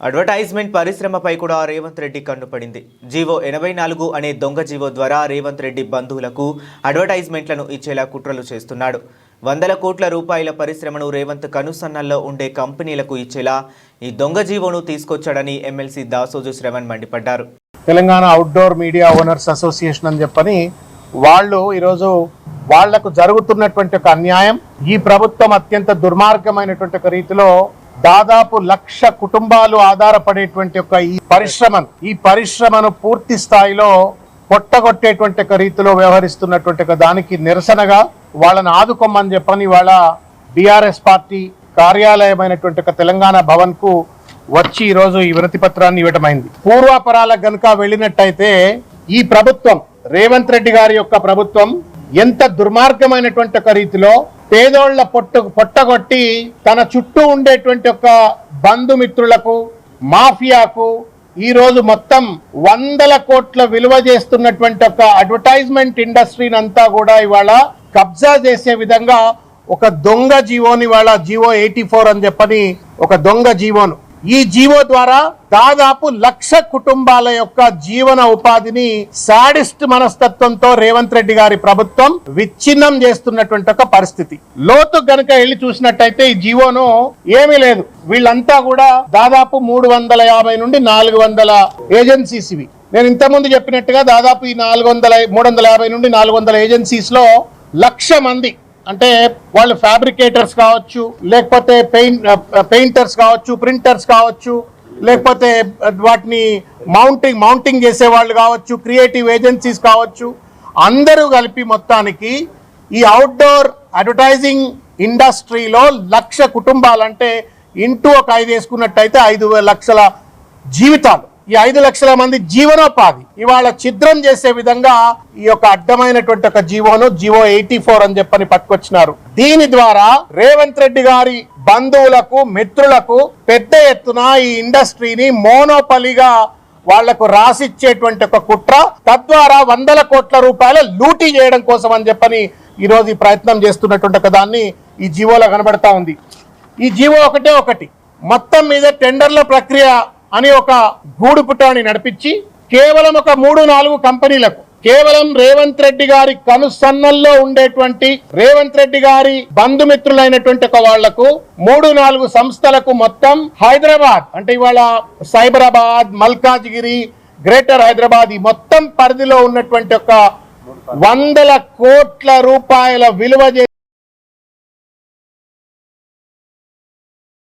Advertisement పరిశ్రమపై కూడా Revanth Reddy కన్నుపడింది. GO 84 అనే దొంగ జీవో ద్వారా రేవంత్ రెడ్డి బంధువులకు అడ్వర్టైజ్మెంట్లను ఇచ్చేలా కుట్రలు చేస్తున్నాడు. వందల కోట్ల రూపాయల పరిశ్రమను రేవంత్ కనుసన్నల్లో ఉండే కంపెనీలకు ఇచ్చేలా ఈ దొంగ జీవోను తీసుకొచ్చాడని ఎమ్మెల్సీ దాసోజు శ్రవణ్ మండిపడ్డారు. Telangana outdoor media owners association అని చెప్పని వాళ్ళు ఈరోజు వాళ్లకు జరుగుతున్నటువంటి ఒక అన్యాయం, ఈ ప్రభుత్వం అత్యంత దుర్మార్గమైనటువంటి ఒక రీతిలో దాదాపు 1,00,000 కుటుంబాలు ఆధారపడేటువంటి ఒక ఈ పరిశ్రమను పూర్తి స్థాయిలో పొట్టగొట్టేటువంటి ఒక రీతిలో వ్యవహరిస్తున్నటువంటి ఒక దానికి నిరసనగా వాళ్ళని ఆదుకోమని చెప్పని వాళ్ళ బీఆర్ఎస్ పార్టీ కార్యాలయమైనటువంటి ఒక తెలంగాణ భవన్ కు వచ్చి ఈరోజు ఈ వినతి పత్రాన్ని ఇవ్వటమైంది. పూర్వాపరాలకు గనుక వెళ్ళినట్టయితే ఈ ప్రభుత్వం రేవంత్ రెడ్డి గారి యొక్క ప్రభుత్వం ఎంత దుర్మార్గమైనటువంటి ఒక రీతిలో పేదోళ్ల పొట్టగొట్టి తన చుట్టూ ఉండేటువంటి ఒక బంధుమిత్రులకు మాఫియాకు ఈ రోజు మొత్తం వందల కోట్ల విలువ చేస్తున్నటువంటి ఒక అడ్వర్టైజ్మెంట్ ఇండస్ట్రీని అంతా కూడా ఇవాళ కబ్జా చేసే విధంగా ఒక దొంగ జీవోని ఇవాళ జీవో 84 అని చెప్పని ఒక దొంగ జీవోను, ఈ జీవో ద్వారా దాదాపు 1,00,000 కుటుంబాల యొక్క జీవన ఉపాధిని సాడిస్ట్ మనస్తత్వంతో రేవంత్ రెడ్డి గారి ప్రభుత్వం విచ్ఛిన్నం చేస్తున్నటువంటి ఒక పరిస్థితి. లోతు గనుక వెళ్ళి చూసినట్టయితే ఈ జీవోను ఏమీ లేదు. వీళ్ళంతా కూడా దాదాపు 350 నుండి 400 ఏజెన్సీస్ ఇవి. నేను ఇంతకుముందు చెప్పినట్టుగా దాదాపు ఈ 350 నుండి 400 ఏజెన్సీస్ లో 1,00,000 మంది, అంటే వాళ్ళు ఫ్యాబ్రికేటర్స్ కావచ్చు, లేకపోతే పెయింటర్స్ కావచ్చు, ప్రింటర్స్ కావచ్చు, లేకపోతే వాటిని మౌంటింగ్ చేసే వాళ్ళు కావచ్చు, క్రియేటివ్ ఏజెన్సీస్ కావచ్చు, అందరూ కలిపి మొత్తానికి ఈ అవుట్డోర్ అడ్వర్టైజింగ్ ఇండస్ట్రీలో 1,00,000 కుటుంబాలంటే ఇంటూ ఒక 5 వేసుకున్నట్టయితే 5 లక్షల జీవితాలు, ఈ 5 లక్షల మంది జీవనోపాధి ఇవాళ ఛిద్రం చేసే విధంగా ఈ యొక్క అడ్డమైనటువంటి ఒక జీవో 84 అని చెప్పని పట్టుకొచ్చినారు. దీని ద్వారా రేవంత్ రెడ్డి గారి బంధువులకు మిత్రులకు పెద్ద ఎత్తున ఈ ఇండస్ట్రీని మోనోపలిగా వాళ్లకు రాసిచ్చేటువంటి ఒక కుట్ర, తద్వారా వందల కోట్ల రూపాయల లూటీ చేయడం కోసం అని చెప్పని ఈ రోజు ఈ ప్రయత్నం చేస్తున్నటువంటి ఒక దాన్ని ఈ జీవోలో కనబడతా ఉంది. ఈ జీవో ఒకటి మొత్తం మీద టెండర్ల ప్రక్రియ అని ఒక గూడుపుటాన్ని నడిపించి కేవలం ఒక 3-4 కంపెనీలకు, కేవలం రేవంత్ రెడ్డి గారి కనుసన్నల్లో ఉండేటువంటి రేవంత్ రెడ్డి గారి బంధుమిత్రులైనటువంటి ఒక వాళ్లకు 3-4 సంస్థలకు మొత్తం హైదరాబాద్ అంటే ఇవాళ సైబరాబాద్, మల్కాజ్గిరి, గ్రేటర్ హైదరాబాద్ ఈ మొత్తం పరిధిలో ఉన్నటువంటి ఒక వందల కోట్ల రూపాయల విలువ